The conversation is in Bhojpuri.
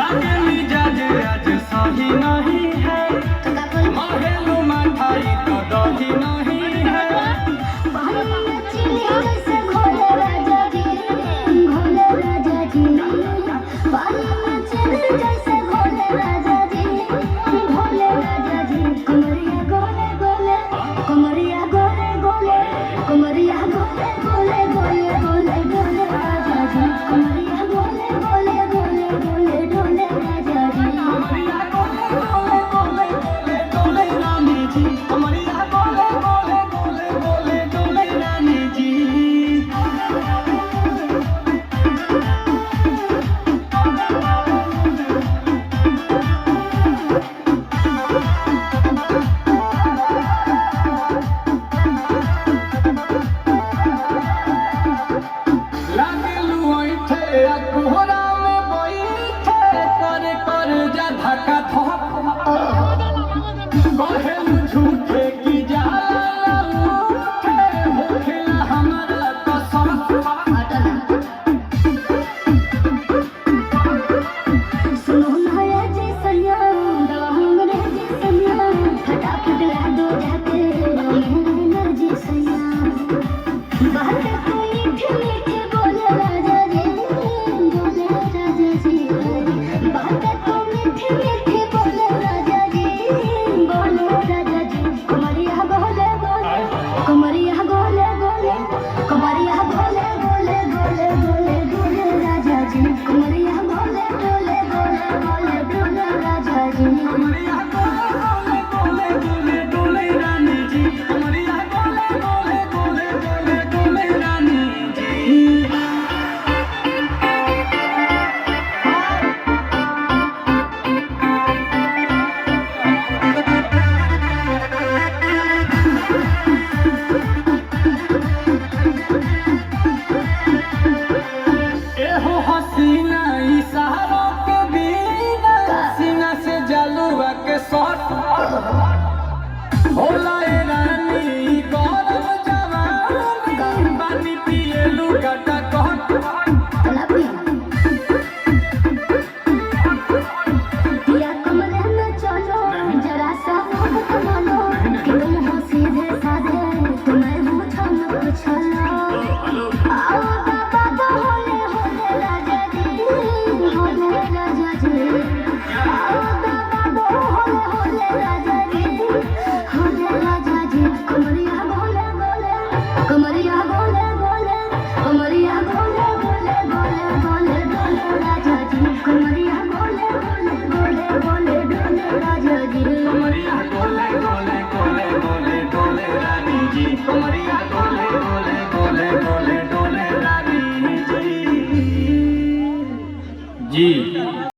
लागे मिजाज आज सही नहीं है, महलू मठाई तो दही नहीं है। पानी में चीनी जैसे घोले राजा जी, घोले राजा जी। पानी में चीनी जैसे घोले राजा जी, घोले राजा जी। कमरिया गोले गोले, कमरिया गोले गोले, कमरिया गोले गोले गोले गोले गोले राजा जी। कमरिया गोले गोले गोले गोले गोले राजा जी। कमरिया गोले गोले गोले गोले गोले रानी जी, कमरिया गोले गोले गोले गोले गोले रानी जी। लागलू ऐठे आ कोहरा में बैठे, कर कर जा धक्का धक। कहेलू झूठे की जाला उठे, होखेला हमारा कसम। सुनो ना ये जी सैया, हमरे जी सैया, फटाफट ला दो जाके हमरे जी सैया। बात तो मीठी मीठी बोले राजा जी, बोले राजा जी। बात तो मीठी मीठी बोले राजा जी, बोले राजा जी। कमरिया गोले गोले, कमरिया गोले गोले, कमरिया गोले गोले गोले गोले गोले राजा जी। कमरिया गोले गोले गोले गोले गोले राजा जी। कमरिया गोले गोले गोले गोले गोले रानी जी, कमरिया गोले गोले गोले गोले गोले रानी जी। एहो हसीना इशारों के बिना, सीना से जलुआ के शॉट होला ए रानी, गरम जवानी, पानी पिए लुगाटा